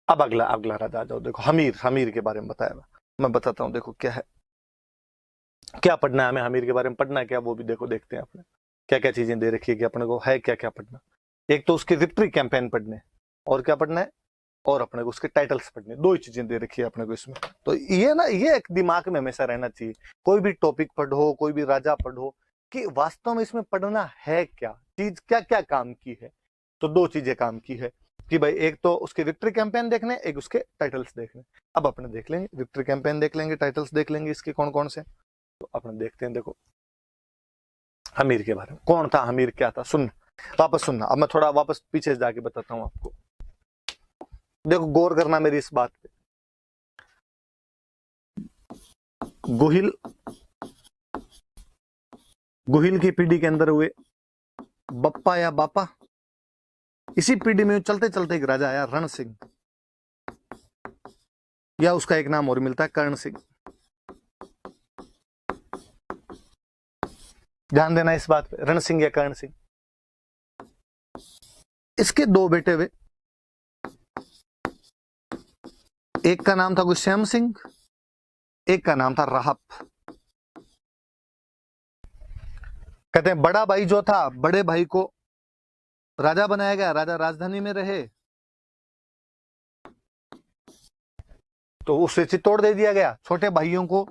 अब अगला अगला राजा आ जाओ, देखो हमीर, हमीर के बारे में बताया मैं बताता हूँ। देखो क्या है, क्या पढ़ना है हमें, हमीर के बारे में पढ़ना है क्या, वो भी देखो देखते हैं अपने क्या क्या चीजें दे रखी है कि अपने को है क्या क्या पढ़ना। एक तो उसके विक्ट्री कैंपेन पढ़ने, और क्या पढ़ना है, और अपने को उसके टाइटल्स पढ़ने, दो ही चीजें दे रखी है अपने को इसमें। तो ये ना, ये एक दिमाग में हमेशा रहना चाहिए, कोई भी टॉपिक पढ़ो, कोई भी राजा पढ़ो, कि वास्तव में इसमें पढ़ना है क्या चीज, क्या क्या काम की है। तो दो चीजें काम की है कि भाई एक तो उसके विक्ट्री कैंपेन देखने, एक उसके टाइटल्स देखने। अब अपने देख लेंगे, विक्ट्री कैंपेन देख लेंगे, टाइटल्स देख लेंगे इसके कौन कौन से। तो अपने देखते हैं, देखो हमीर के बारे में, कौन था हमीर, क्या था, सुन वापस सुनना। अब मैं थोड़ा वापस पीछे जाके बताता हूं आपको, देखो गौर करना मेरी इस बात पे। गुहिल, गुहिल की पीढ़ी के अंदर हुए बप्पा या बापा, इसी पीढ़ी में चलते चलते एक राजा आया रण सिंह, या उसका एक नाम और मिलता है कर्ण सिंह। ध्यान देना इस बात पे, रण सिंह या कर्ण सिंह। इसके दो बेटे हुए, एक का नाम था गुस्सैम सिंह, एक का नाम था राहप। कहते हैं बड़ा भाई जो था, बड़े भाई को राजा बनाया गया, राजा राजधानी में रहे, तो उसे चित्तौड़ दे दिया गया। छोटे भाइयों को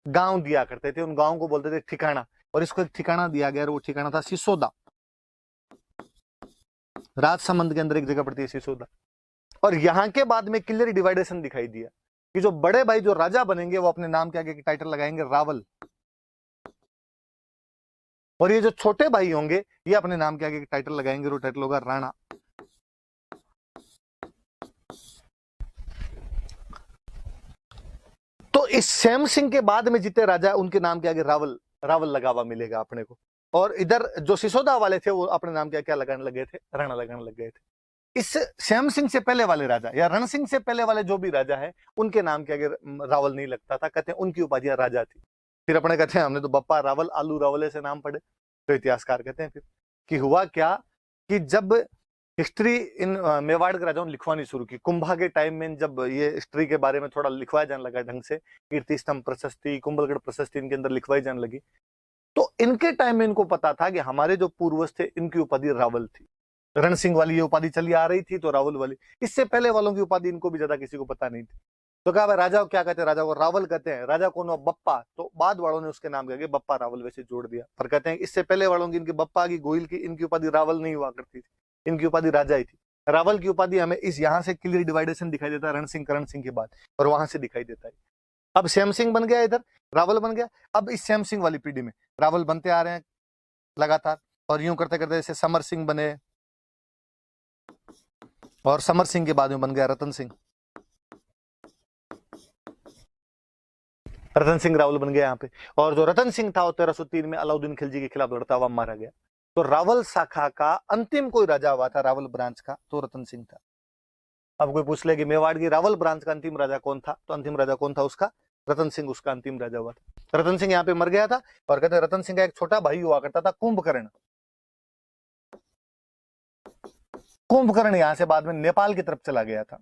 गांव दिया करते थे, उन गांव को बोलते थे ठिकाना, और इसको एक ठिकाना दिया गया, और वो ठिकाना था सिसोदा। राजसमंद के अंदर एक जगह पड़ती है सिसोदा। और यहां के बाद में क्लियर डिवाइडेशन दिखाई दिया कि जो बड़े भाई जो राजा बनेंगे वो अपने नाम के आगे टाइटल लगाएंगे रावल, और ये जो छोटे भाई होंगे ये अपने नाम के आगे टाइटल लगाएंगे, वो टाइटल होगा राणा। तो इस सैम सिंह के बाद में जितने राजा उनके नाम के आगे रावल, रावल लगा हुआ मिलेगा अपने को। और इधर जो सिसोदा वाले थे वो अपने नाम के क्या लगाने लगे थे, राणा लगाने लग गए थे। इस श्याम सिंह से पहले वाले राजा या रण सिंह से पहले वाले जो भी राजा है उनके नाम के आगे रावल नहीं लगता था, कहते हैं उनकी उपाधियां राजा थी। फिर अपने कहते हैं हमने तो बप्पा रावल आलू रावले से नाम पढ़े। तो इतिहासकार कहते हैं फिर कि हुआ क्या कि जब हिस्ट्री इन मेवाड़ के राजाओं ने लिखवानी शुरू की, कुंभा के टाइम में जब ये हिस्ट्री के बारे में थोड़ा लिखवाया जाने लगा ढंग से, कीर्ति स्तंभ प्रशस्ति, कुंभलगढ़ प्रशस्ति इनके अंदर लिखवाई जाने लगी, तो इनके टाइम में इनको पता था कि हमारे जो पूर्वज थे इनकी उपाधि रावल थी। रण सिंह वाली ये उपाधि चली आ रही थी तो रावल वाली, इससे पहले वालों की उपाधि इनको भी ज्यादा किसी को पता नहीं थी। तो कहा भाई राजा को क्या कहते हैं, राजा को रावल कहते हैं, राजा कौन हुआ, बप्पा। तो बाद वालों ने उसके नाम के बप्पा रावल वैसे जोड़ दिया, पर कहते हैं इससे पहले वालों की, इनकी बप्पा की, गोहिल की, इनकी उपाधि रावल नहीं हुआ करती थी, इनकी उपाधि राजा ही थी। रावल की उपाधि हमें इस यहाँ से क्लियर डिवाइडेशन दिखाई देता है रण सिंह करण सिंह के बाद, और वहां से दिखाई देता है। अब श्याम सिंह बन गया, इधर रावल बन गया। अब इस श्याम सिंह वाली पीढ़ी में रावल बनते आ रहे हैं लगातार, और यूं करते करते जैसे समर सिंह बने, और समर सिंह के बाद में बन गया रतन सिंह, रतन सिंह रावल बन गया यहाँ पे। और जो रतन सिंह था वो 1303 में अलाउद्दीन खिलजी के खिलाफ लड़ता हुआ मारा गया। तो रावल शाखा का अंतिम कोई राजा हुआ था रावल ब्रांच का, तो रतन सिंह था। अब कोई पूछ ले कि मेवाड़ की रावल ब्रांच का अंतिम राजा कौन था, तो अंतिम राजा कौन था उसका, रतन सिंह उसका अंतिम राजा हुआ था। रतन सिंह यहाँ पे मर गया था, और कहते रतन सिंह का एक छोटा भाई हुआ करता था कुंभकर्ण। कुंभकर्ण यहां से बाद में नेपाल की तरफ चला गया था,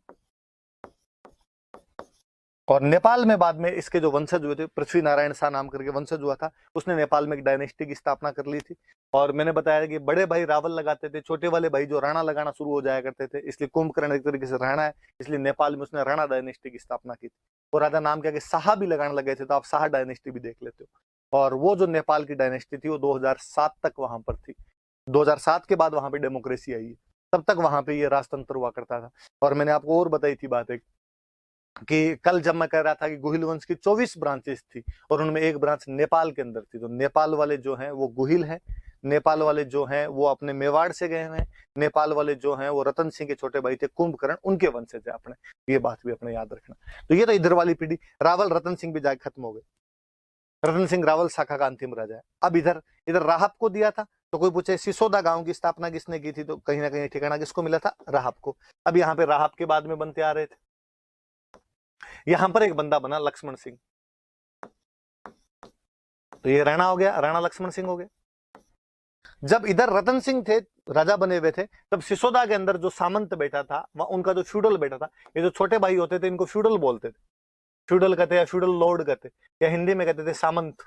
और नेपाल में बाद में इसके जो वंशज हुए थे, पृथ्वी नारायण शाह नाम करके वंशज हुआ था, उसने नेपाल में एक डायनेस्टी की स्थापना कर ली थी। और मैंने बताया कि बड़े भाई रावल लगाते थे, छोटे वाले भाई जो राणा लगाना शुरू हो जाया करते थे, इसलिए कुंभकर्ण एक तरीके से राणा है, इसलिए नेपाल में उसने राणा डायनेस्टी की स्थापना की थी। और राजा नाम के आगे शाह भी लगाने लगे थे, तो आप शाह डायनेस्टी भी देख लेते हो। और वो जो नेपाल की डायनेस्टी थी वो 2007 तक वहां पर थी। 2007 के बाद वहां पे डेमोक्रेसी आई है, तब तक वहां पे ये राजतंत्र हुआ करता था। और मैंने आपको और बताई थी बात एक, कि कल जब मैं कह रहा था कि गुहिल वंश की 24 ब्रांचेस थी, और उनमें एक ब्रांच नेपाल के अंदर थी। तो नेपाल वाले जो हैं वो गुहिल हैं, नेपाल वाले जो हैं वो अपने मेवाड़ से गए हुए हैं, नेपाल वाले जो हैं वो रतन सिंह के छोटे भाई थे कुंभकर्ण, उनके वंशज है अपने। ये बात भी अपने याद रखना। तो ये तो इधर वाली पीढ़ी, रावल रतन सिंह भी जाके खत्म हो गए। रतन सिंह रावल शाखा का अंतिम राजा है। अब इधर इधर राहब को दिया था, तो कोई पूछे सिसोदा गांव की स्थापना किसने की थी, तो कहीं ना कहीं ठिकाना किसको मिला था, राहब को। अब यहाँ पे राहब के बाद में बनते आ रहे थे, यहां पर एक बंदा बना लक्ष्मण सिंह। तो ये राणा हो गया, राणा लक्ष्मण सिंह हो गया। जब इधर रतन सिंह थे राजा बने हुए थे, तब सिसोदा के अंदर जो सामंत बैठा था, वह उनका जो फ्यूडल बैठा था, ये जो छोटे भाई होते थे इनको फ्यूडल बोलते थे, फ्यूडल कहते या फ्यूडल लॉर्ड कहते, या हिंदी में कहते थे सामंत,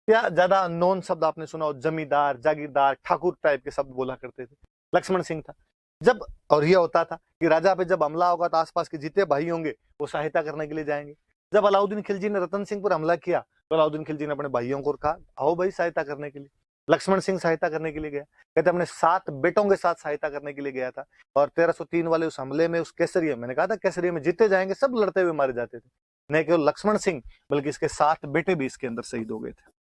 या ज्यादा नॉन शब्द आपने सुना हो, जमींदार, जागीरदार, ठाकुर टाइप के शब्द बोला करते थे। लक्ष्मण सिंह था। जब और ये होता था कि राजा पे जब हमला होगा तो आसपास के जितने भाई होंगे वो सहायता करने के लिए जाएंगे। जब अलाउद्दीन खिलजी ने रतन सिंह पर हमला किया तो अलाउद्दीन खिलजी ने अपने भाइयों को कहा आओ भाई सहायता करने के लिए। लक्ष्मण सिंह सहायता करने के लिए गया, कहते अपने 7 बेटों के साथ सहायता करने के लिए गया था। और 1303 वाले उस हमले में, उस केसरिया, मैंने कहा था केसरिया में जीते जाएंगे, सब लड़ते हुए मारे जाते थे। न केवल लक्ष्मण सिंह बल्कि इसके 7 बेटे भी इसके अंदर शहीद हो गए थे।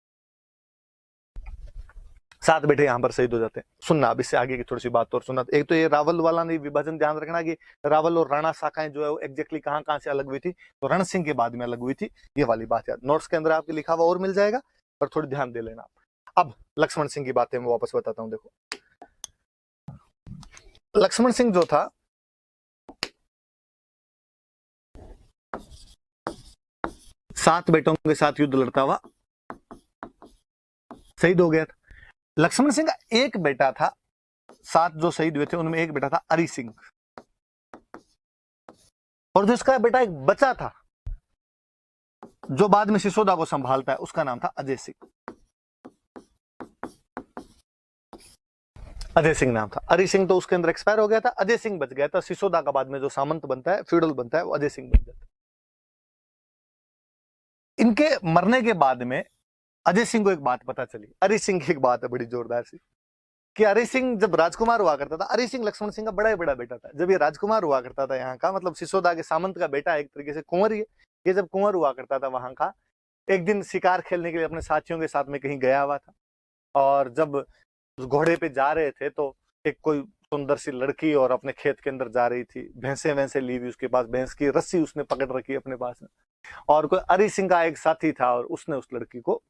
7 बेटे यहां पर शहीद हो जाते हैं। सुनना अब इससे आगे की थोड़ी सी बात और सुनना। एक तो ये रावल वाला नहीं विभाजन ध्यान रखना कि रावल और राणा शाखाएं जो है वो एग्जैक्टली कहां कहां से अलग हुई थी, तो रण सिंह के बाद में अलग हुई थी, ये वाली बात याद। नोट्स के अंदर आपके लिखा हुआ और मिल जाएगा, पर थोड़ी ध्यान दे लेना। अब लक्ष्मण सिंह की बातें मैं वापस बताता हूं। देखो लक्ष्मण सिंह जो था, सात बेटों के साथ युद्ध लड़ता हुआ शहीद हो गया था। लक्ष्मण सिंह का एक बेटा था, 7 जो शहीद हुए थे उनमें एक बेटा था अरि सिंह, और जो इसका बेटा एक बच्चा था जो बाद में सिसोदा को संभालता है, उसका नाम था अजय सिंह। अजय सिंह नाम था। अरि सिंह तो उसके अंदर एक्सपायर हो गया था, अजय सिंह बच गया था। सिसोदा का बाद में जो सामंत बनता है, फ्यूडल बनता है, वो अजय सिंह बन जाता है। इनके मरने के बाद में अजय सिंह को एक बात पता चली। अरि सिंह की एक बात है बड़ी जोरदार सी, कि अरि सिंह जब राजकुमार हुआ करता था, अरि सिंह लक्ष्मण सिंह का बड़ा ही बड़ा बेटा था। जब ये राजकुमार हुआ करता था यहाँ का, मतलब सिसोदा के सामंत का बेटा, एक तरीके से कुंवर ही है। ये जब कुंवर हुआ करता था वहां का, एक दिन शिकार खेलने के लिए अपने साथियों के साथ में कहीं गया हुआ था, और जब उस घोड़े पे जा रहे थे तो एक कोई सुंदर सी लड़की और अपने खेत के अंदर जा रही थी, भैंसे वैंसे ली हुई उसके पास, भैंस की रस्सी उसने पकड़ रखी अपने पास में, और कोई अरि सिंह का एक साथी था और उसने उस लड़की को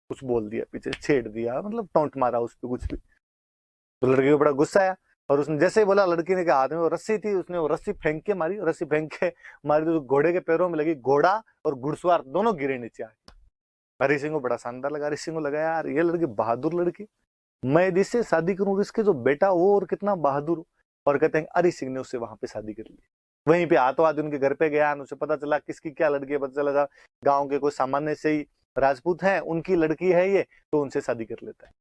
कुछ बोल दिया, पीछे छेड़ दिया, मतलब टोंट मारा उस पर कुछ भी। तो लड़की को बड़ा गुस्सा आया, और उसने जैसे ही बोला, लड़की ने के हाथ में वो रस्सी थी, उसने वो रस्सी फेंक के मारी, रस्सी फेंक के मारी तो घोड़े के पैरों में लगी, घोड़ा और घुड़सवार दोनों गिरे नीचे आए। हरि सिंह को बड़ा शानदार लगा। हरि सिंह को लगा यार ये लड़की बहादुर लड़की, मैं यदि इससे शादी करूं, इसके जो बेटा वो और कितना बहादुर। और कहते हैं हरि सिंह ने उससे वहां पे शादी कर ली। वहीं पे हाथों हाथ उनके घर पे गया, उसे पता चला किसकी क्या लड़की है, पता चला गाँव के कोई सामान्य से ही राजपूत है, उनकी लड़की है ये, तो उनसे शादी कर लेता है।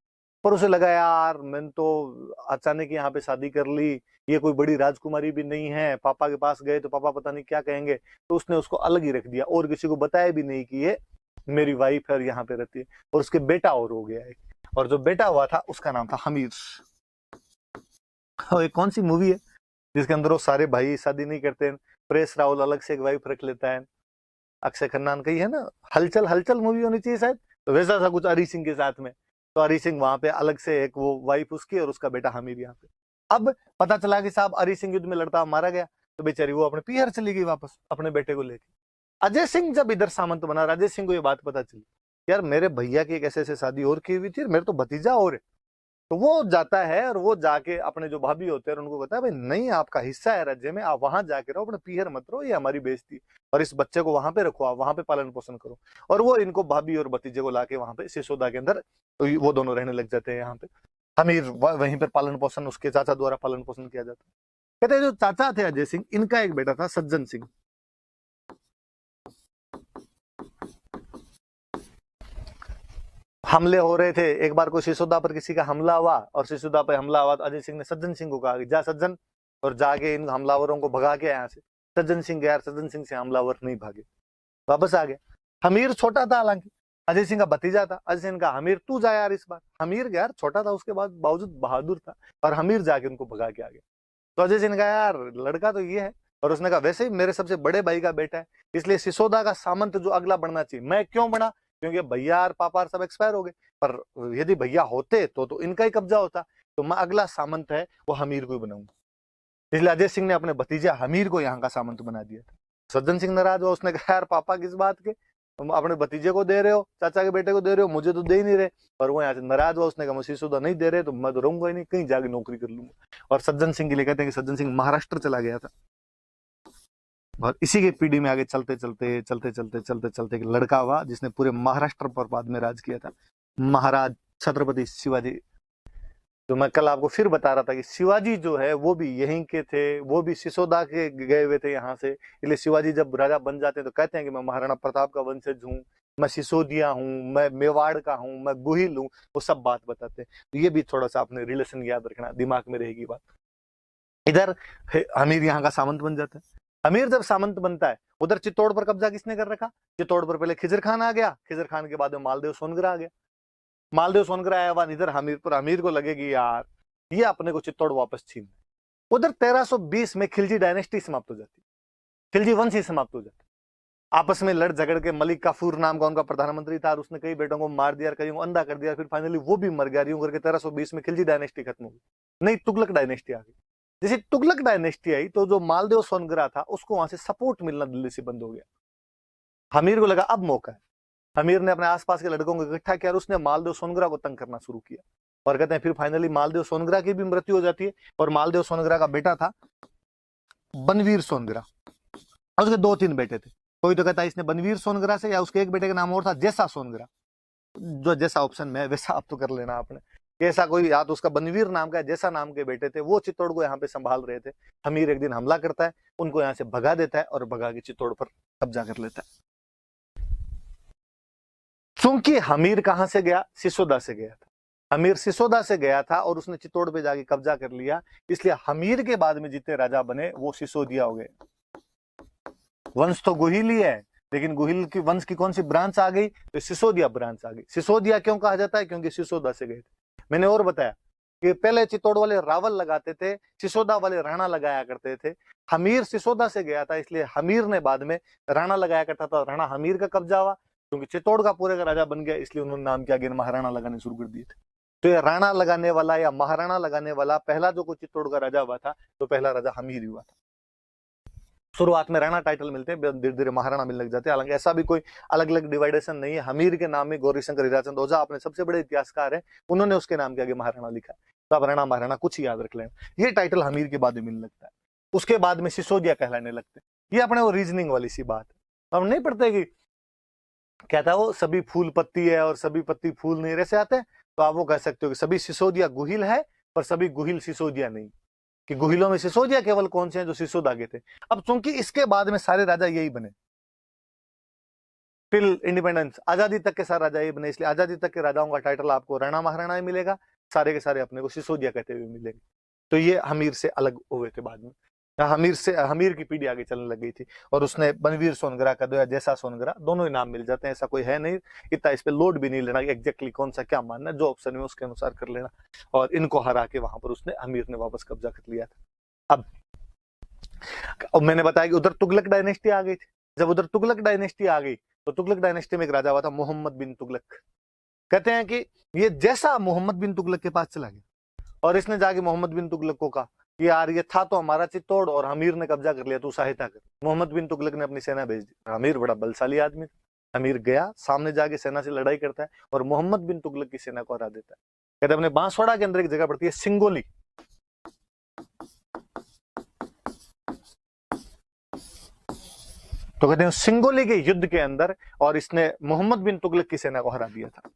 पर उसे लगा यार मैंने तो अचानक यहाँ पे शादी कर ली, ये कोई बड़ी राजकुमारी भी नहीं है, पापा के पास गए तो पापा पता नहीं क्या कहेंगे, तो उसने उसको अलग ही रख दिया, और किसी को बताया भी नहीं कि ये मेरी वाइफ है और यहाँ पे रहती है। और उसके बेटा और हो गया है, और जो बेटा हुआ था उसका नाम था हमीर। और एक कौन सी मूवी है जिसके अंदर वो सारे भाई शादी नहीं करते हैं, प्रेस रावल अलग से एक वाइफ रख लेता है, अक्षय खन्ना का ही है ना, हलचल, हलचल मूवी होनी चाहिए शायद, तो वैसा सा कुछ हरि सिंह के साथ में। तो हरि सिंह वहां पे अलग से एक वो वाइफ उसकी और उसका बेटा हमीर यहाँ पे। अब पता चला कि साहब हरि सिंह युद्ध में लड़ता मारा गया, तो बेचारी वो अपने पीहर चली गई वापस अपने बेटे को लेके। अजय सिंह जब इधर सामंत बना, अजय सिंह को ये बात पता चली यार मेरे भैया की एक ऐसे ऐसे शादी और की हुई थी, मेरे तो भतीजा और है। तो वो जाता है और वो जाके अपने जो भाभी होते हैं उनको कहता है भाई नहीं आपका हिस्सा है राज्य में, आप वहां जाके रहो, अपने पीहर मत रहो, ये हमारी बेइज्जती, और इस बच्चे को वहां पे रखो, आप वहां पे पालन पोषण करो। और वो इनको भाभी और भतीजे को लाके वहां पे सिसोदा के अंदर तो वो दोनों रहने लग जाते हैं यहाँ पे। हमीर वहीं पर पालन पोषण उसके चाचा द्वारा पालन पोषण किया जाता है। कहते हैं जो चाचा थे अजय सिंह, इनका एक बेटा था सज्जन सिंह। हमले हो रहे थे, एक बार कोई सिसोदा पर किसी का हमला हुआ, और सिसोदा पर हमला हुआ तो अजय सिंह ने सज्जन सिंह को कहा कि जा सज्जन, और जाके इन हमलावरों को भगा के यहाँ से। सज्जन सिंह गया, सज्जन सिंह से हमलावर नहीं भागे, वापस आ गया। हमीर छोटा था, हालांकि अजय सिंह का भतीजा था। अजय सिंह का हमीर तू जा यार इस बार। हमीर यार छोटा था, उसके बाद बावजूद बहादुर था, और हमीर जाके उनको भगा के आ गया। तो अजय सिंह ने कहा यार लड़का तो ये है, और उसने कहा वैसे ही मेरे सबसे बड़े भाई का बेटा है, इसलिए सिसोदा का सामंत जो अगला बनना चाहिए। मैं क्यों बना, क्योंकि भैया और पापा सब एक्सपायर हो गए, पर यदि भैया होते तो इनका ही कब्जा होता, तो मैं अगला सामंत है वो हमीर को ही बनाऊंगा। इसलिए अजय सिंह ने अपने भतीजा हमीर को यहाँ का सामंत बना दिया था। सज्जन सिंह नाराज हुआ, उसने कहा यार पापा किस बात के, तुम अपने भतीजे को दे रहे हो, चाचा के बेटे को दे रहे हो, मुझे तो दे ही नहीं रहे। और वो यहाँ से नाराज हुआ, उसने कहा मुझे सिसोदा नहीं दे रहे तो मैं तो रहूंगा ही नहीं, कहीं जाके नौकरी कर लूंगा। और सज्जन सिंह के लिए कहते हैं कि सज्जन सिंह महाराष्ट्र चला गया था। और इसी के पीढ़ी में आगे चलते चलते चलते चलते चलते चलते एक लड़का हुआ जिसने पूरे महाराष्ट्र पर बाद में राज किया था, महाराज छत्रपति शिवाजी तो मैं कल आपको फिर बता रहा था कि शिवाजी जो है वो भी यहीं के थे, वो भी सिसोदा के गए हुए थे यहाँ से। इसलिए शिवाजी जब राजा बन जाते हैं तो कहते हैं कि मैं महाराणा प्रताप का वंशज हूँ, मैं सिसोदिया हूँ, मैं मेवाड़ का हूँ, मैं गुहिल हूँ, वो सब बात बताते हैं। तो ये भी थोड़ा सा आपने रिलेशन याद रखना, दिमाग में रहेगी बात। इधर अमीर यहाँ का सामंत बन जाता है। अमीर जब सामंत बनता है, उधर चित्तौड़ पर कब्जा किसने कर रखा? चित्तौड़ पर पहले खिजर खान आ गया, खिजर खान के बाद में मालदेव सोनगरा आ गया। मालदेव सोनगरा आया हुआ इधर हमीर पर, अमीर को लगेगी यार ये अपने को चित्तौड़ वापस छीन। उधर 1320 में खिलजी डायनेस्टी समाप्त हो जाती, खिलजी वंश ही समाप्त हो जाता। आपस में लड़ झगड़ के मलिक काफूर नाम का उनका प्रधानमंत्री था, और उसने कई बेटों को मार दिया, कईयों को अंधा कर दिया, फिर फाइनली वो भी मर गया। यूं करके 1320 में खिलजी डायनेस्टी खत्म हो गई। नई तुगलक डायनेस्टी आ गई। जैसे तुगलक डायनेस्टी आई तो जो मालदेव सोनगरा था उसको वहां से सपोर्ट मिलना दिल्ली से बंद हो गया। हमीर को लगा अब मौका है। हमीर ने अपने आसपास के लड़कों को इकट्ठा किया और उसने मालदेव सोनगरा को तंग करना शुरू किया। और कहते हैं फिर फाइनली मालदेव सोनगरा की भी मृत्यु हो जाती है, और मालदेव सोनगरा का बेटा था बनवीर सोनगरा, और उसके 2-3 बेटे थे। कोई तो कहता है इसने बनवीर सोनगरा से, या उसके एक बेटे का नाम और था जैसा सोनगरा, जो जैसा ऑप्शन में है वैसा आप तो कर लेना आपने। ऐसा कोई, या तो उसका बनवीर नाम का जैसा नाम के बेटे थे, वो चित्तौड़ को यहाँ पे संभाल रहे थे। हमीर एक दिन हमला करता है, उनको यहाँ से भगा देता है और भगा के चित्तौड़ पर कब्जा कर लेता है। चूंकि हमीर कहां से गया? सिसोदा से गया था। हमीर सिसोदा से गया था और उसने चित्तौड़ पे जाके कब्जा कर लिया, इसलिए हमीर के बाद में जितने राजा बने वो सिसोदिया हो गए। वंश तो गुहिल ही है, लेकिन गुहिल की वंश की कौन सी ब्रांच आ गई? तो सिसोदिया ब्रांच आ गई। सिसोदिया क्यों कहा जाता है? क्योंकि सिसोदा से गए थे। मैंने और बताया कि पहले चित्तौड़ वाले रावल लगाते थे, सिसोदा वाले राणा लगाया करते थे। हमीर सिसोदा से गया था, इसलिए हमीर ने बाद में राणा लगाया करता था, राणा हमीर का कब्जा हुआ। क्योंकि चित्तौड़ का पूरे का राजा बन गया, इसलिए उन्होंने नाम क्या किया? महाराणा लगाने शुरू कर दिए थे। तो ये राणा लगाने वाला या महाराणा लगाने वाला पहला जो कोई चित्तौड़ का राजा हुआ था, तो पहला राजा हमीर ही हुआ था। शुरुआत में राणा टाइटल मिलते हैं, धीरे धीरे महाराणा मिलने लग जाते हैं। हालांकि ऐसा भी कोई अलग अलग डिवाइडेशन नहीं है। हमीर के नाम में गौरी शंकर हीराचंद ओझा अपने सबसे बड़े इतिहासकार हैं, उन्होंने उसके नाम के आगे महाराणा लिखा है। तो आप राणा महाराणा कुछ याद रख लेना। ये टाइटल हमीर के बाद में मिलने लगता है। उसके बाद में सिसोदिया कहलाने लगते हैं। ये अपने वो रीजनिंग वाली सी बात है। हम नहीं पढ़ते कि कहता है वो सभी फूल पत्ती है और सभी पत्ती फूल नहीं, ऐसे आते हैं। तो आप वो कह सकते हो कि सभी सिसोदिया गुहिल है, पर सभी गुहिल सिसोदिया नहीं। कि गुहिलों में सिसोदिया केवल कौन से हैं? जो सिसोदा के थे। अब चूंकि इसके बाद में सारे राजा यही बने, टिल इंडिपेंडेंस, आजादी तक के सारे राजा यही बने, इसलिए आजादी तक के राजाओं का टाइटल आपको राणा महाराणा ही मिलेगा। सारे के सारे अपने को सिसोदिया कहते हुए मिलेंगे। तो ये हमीर से अलग हुए थे बाद में। हमीर की पीढ़ी आगे चलने लग गई थी, और उसने बनवीर सोनगरा का दो या जैसा सोनगरा, दोनों ही नाम मिल जाते हैं, ऐसा कोई है नहीं। इतना इस पे लोड भी नहीं लेना कि एग्जैक्टली कौन सा क्या मानना है, जो ऑप्शन में उसके अनुसार कर लेना। और इनको हरा के वहां पर उसने हमीर ने वापस कब्जा कर लिया था। अब मैंने बताया कि उधर तुगलक डायनेस्टी आ गई थी। जब उधर तुगलक डायनेस्टी आ गई तो तुगलक डायनेस्टी में एक राजा हुआ था मोहम्मद बिन तुगलक। कहते हैं कि ये जैसा मोहम्मद बिन तुगलक के पास चला गया, और इसने जाके मोहम्मद बिन तुगलक को कहा कि यार ये था तो हमारा चित्तौड़ और हमीर ने कब्जा कर लिया, तू सहायता कर। मोहम्मद बिन तुगलक ने अपनी सेना भेज दी। हमीर बड़ा बलशाली आदमी था। हमीर गया, सामने जाके सेना से लड़ाई करता है और मोहम्मद बिन तुगलक की सेना को हरा देता है। कहते अपने बांसवाड़ा के अंदर एक जगह पड़ती है सिंगोली। तो कहते हैं सिंगोली के युद्ध के अंदर, और इसने मोहम्मद बिन तुगलक की सेना को हरा दिया था।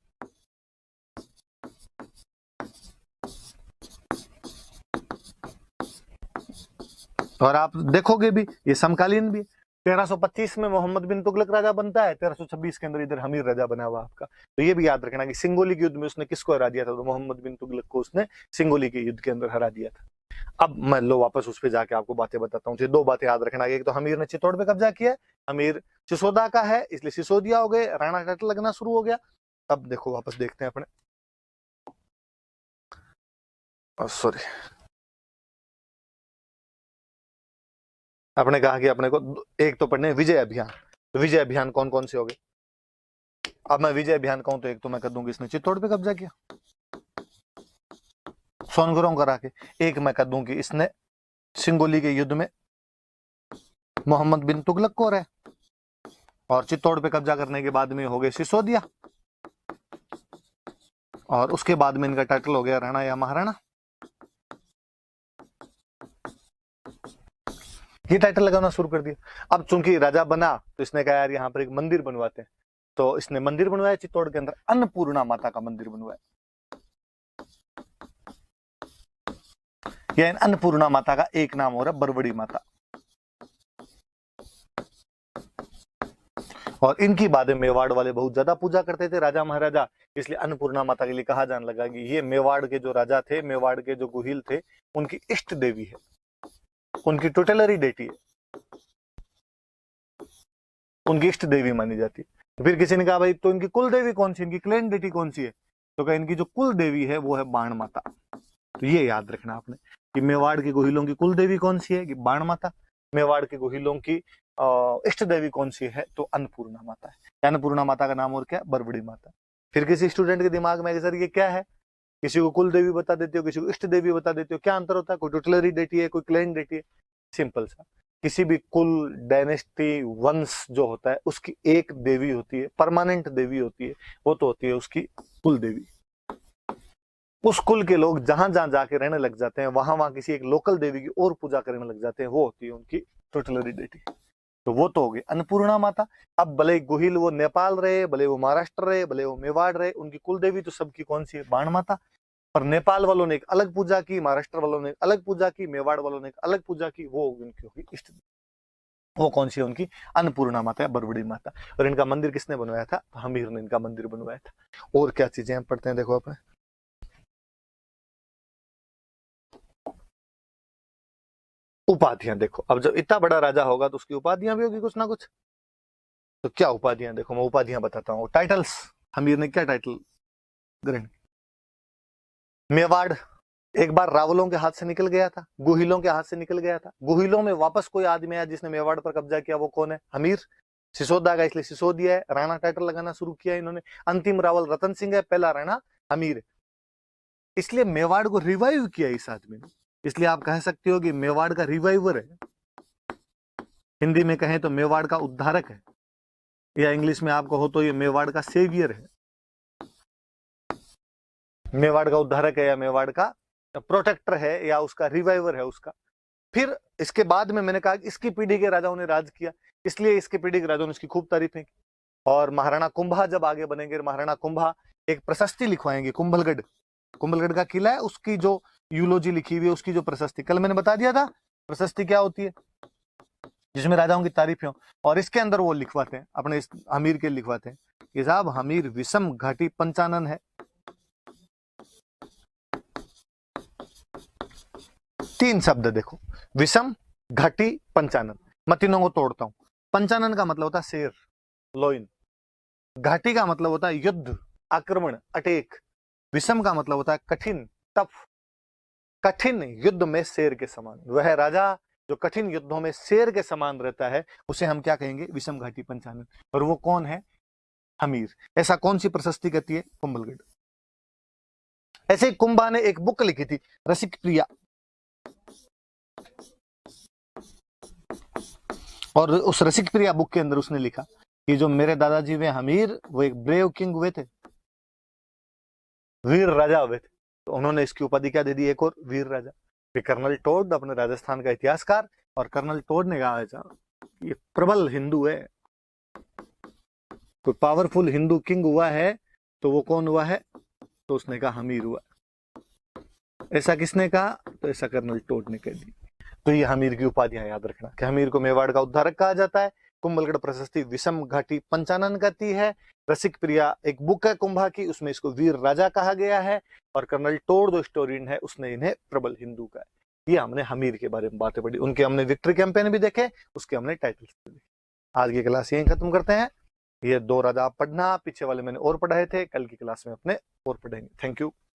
और आप देखोगे भी ये समकालीन भी। 1325 में मोहम्मद बिन तुगलक राजा बनता है, 1326 के अंदर इधर हमीर राजा बना हुआ आपका। तो ये भी याद रखना कि सिंगोली के युद्ध में उसने किसको हरा दिया था? तो मोहम्मद बिन तुगलक को उसने सिंगोली के युद्ध के अंदर हरा दिया था। अब मैं लो वापस उस पर जाके आपको बातें बताता हूँ। दो बातें याद रखना। एक तो हमीर ने चित्तौड़ पे कब्जा किया, हमीर सिसोदा का है इसलिए सिसोदिया हो गए, राणा टाइटल लगना शुरू हो गया। अब देखो वापस देखते हैं अपने, सॉरी, आपने कहा कि अपने को एक तो पढ़ने विजय अभियान। तो विजय अभियान कौन कौन से हो गए? अब मैं विजय अभियान कहूं तो एक तो मैं कह दूंगी इसने चित्तौड़ पे कब्जा किया सोनगरों करा के। एक मैं कह दूं कि इसने सिंगोली के युद्ध में मोहम्मद बिन तुगलक को हराया, और चित्तौड़ पे कब्जा करने के बाद में हो गए सिसोदिया, और उसके बाद में इनका टाइटल हो गया राणा या महाराणा। ये टाइटल लगाना शुरू कर दिया। अब चूंकि राजा बना तो इसने कहा यार यहाँ पर एक मंदिर बनवाते हैं। तो इसने मंदिर बनवाया चित्तौड़ के अंदर, अन्नपूर्णा माता का मंदिर बनवाया। या इन अन्नपूर्णा माता का एक नाम हो रहा है बरबड़ी माता। और इनकी बातें मेवाड़ वाले बहुत ज्यादा पूजा करते थे, राजा महाराजा, इसलिए अन्नपूर्णा माता के लिए कहा जाने लगा कि ये मेवाड़ के जो राजा थे, मेवाड़ के जो गुहिल थे, उनकी इष्ट देवी है, उनकी टोटलरी डेटी है, उनकी इष्ट देवी मानी जाती है। तो फिर किसी ने कहा भाई तो इनकी कुल देवी कौन सी, इनकी क्लेन डेटी कौन सी है? तो कहा इनकी जो कुल देवी है वो है बाण माता। तो ये याद रखना आपने कि मेवाड़ के गुहिलों की कुल देवी कौन सी है, कि बाण माता। मेवाड़ के गुहिलों की इष्ट देवी कौन सी है, तो अन्नपूर्णा माता है। अन्नपूर्णा माता का नाम और क्या, बरबड़ी माता। फिर किसी स्टूडेंट के दिमाग में सर ये क्या है, किसी को कुल देवी बता देते हो, किसी को इष्ट देवी बता देते हो, क्या अंतर होता है? कोई टुटलरी डेटी है, कोई क्लेन डेटी है? सिंपल सा, किसी भी कुल, डायनेस्टी, वंश जो होता है उसकी एक देवी होती है, परमानेंट देवी होती है, वो तो होती है उसकी कुल देवी। उस कुल के लोग जहां जहां जाके रहने लग जाते हैं, वहां वहां किसी एक लोकल देवी की और पूजा करने लग जाते हैं, वो होती है उनकी टोटलरी डेटी। तो वो तो हो गई अन्नपूर्णा माता। अब भले गुहिल वो नेपाल रहे, भले वो महाराष्ट्र रहे, भले वो मेवाड़ रहे, उनकी कुल देवी तो सबकी कौन सी है, बाण माता। पर नेपाल वालों ने एक अलग पूजा की, महाराष्ट्र वालों ने एक अलग पूजा की, मेवाड़ वालों ने एक अलग पूजा की, वो उनकी होगी इष्ट देवी। वो कौन सी है उनकी, अन्नपूर्णा माता या बरबड़ी माता। और इनका मंदिर किसने बनवाया था, हमीर ने इनका मंदिर बनवाया था। और क्या चीजें हम पढ़ते हैं, देखो आप उपाधियां। देखो अब जब इतना बड़ा राजा होगा तो उसकी उपाधियां भी होगी कुछ ना कुछ। तो क्या उपाधियां, देखो मैं उपाधियां बताता हूँ। टाइटल्स, हमीर ने क्या टाइटल ग्रहण, मेवाड़ एक बार रावलों के हाथ से निकल गया था, गुहिलों के हाथ से निकल गया था। गुहिलों में वापस कोई आदमी आया जिसने मेवाड़ पर कब्जा किया, वो कौन है, हमीर। सिसोदा का इसलिए सिसोदिया है, राणा टाइटल लगाना शुरू किया इन्होंने। अंतिम रावल रतन सिंह है, पहला राणा हमीर। इसलिए मेवाड़ को रिवाइव किया इस आदमी ने, इसलिए आप कह सकते हो कि मेवाड़ का रिवाइवर है। हिंदी में कहें तो मेवाड़ का उद्धारक है, या इंग्लिश में आप कहो तो ये मेवाड़ का सेवियर है। मेवाड़ का उद्धारक है, या मेवाड़ का प्रोटेक्टर है, या उसका रिवाइवर है उसका। फिर इसके बाद में मैंने कहा कि इसकी पीढ़ी के राजाओं ने राज किया, इसलिए इसकी पीढ़ी के राजाओं ने इसकी खूब तारीफें की। और महाराणा कुंभा जब आगे बनेंगे, महाराणा कुंभा एक प्रशस्ति लिखवाएंगे, कुंभलगढ़, कुंभलगढ़ का किला है, उसकी जो यूलोजी लिखी हुई है, उसकी जो प्रशस्ति, कल मैंने बता दिया था प्रशस्ति क्या होती है, जिसमें राजाओं की तारीफें हो। और इसके अंदर वो लिखवाते हैं, अपने इस हमीर के लिखवाते हैं कि साहब हमीर विषम घाटी पंचानन है। 3 शब्द देखो, विषम घाटी पंचानन। मैं तीनों को तोड़ता हूं। पंचानन का मतलब होता है शेर, लोइन। घाटी का मतलब होता है युद्ध, आक्रमण, अटैक। विषम का मतलब होता है कठिन, टफ। कठिन युद्ध में शेर के समान, वह राजा जो कठिन युद्धों में शेर के समान रहता है, उसे हम क्या कहेंगे, विषम घाटी पंचानन। और वो कौन है, हमीर। ऐसा कौन सी प्रशस्ति कहती है, कुंभलगढ़। ऐसे ही कुंभा ने एक बुक लिखी थी, रसिक प्रिया। और उस रसिक प्रिया बुक के अंदर उसने लिखा कि जो मेरे दादाजी वे हमीर, वो एक ब्रेव किंग हुए थे, वीर राजा हुए थे। तो उन्होंने इसकी उपाधि क्या दे दी, एक और वीर राजा। फिर कर्नल टोड, अपने राजस्थान का इतिहासकार, और कर्नल टोड ने कहा ये प्रबल हिंदू है, कोई पावरफुल हिंदू किंग हुआ है तो वो कौन हुआ है, तो उसने कहा हमीर हुआ। ऐसा किसने कहा, तो ऐसा कर्नल टोड ने कह दी। तो ये हमीर की उपाधियां याद रखना कि हमीर को मेवाड़ का उद्धारक कहा जाता है, कुंभलगढ़ प्रशस्ति विषम घाटी पंचानन कहती है, रसिक प्रिया एक बुक है कुंभा की, उसमें इसको वीर राजा कहा गया है, और कर्नल टोड जो हिस्टोरियन है उसने इन्हें प्रबल हिंदू कहा है। ये हमने हमीर के बारे में बातें पढ़ी, उनके हमने विक्ट्री कैंपेन भी देखे, उसके हमने टाइटल्स भी देखे। आज की क्लास यहीं खत्म करते हैं। ये 2 राजा आप पढ़ना, पीछे वाले मैंने और पढ़ाए थे, कल की क्लास में अपने और पढ़ेंगे। Thank you.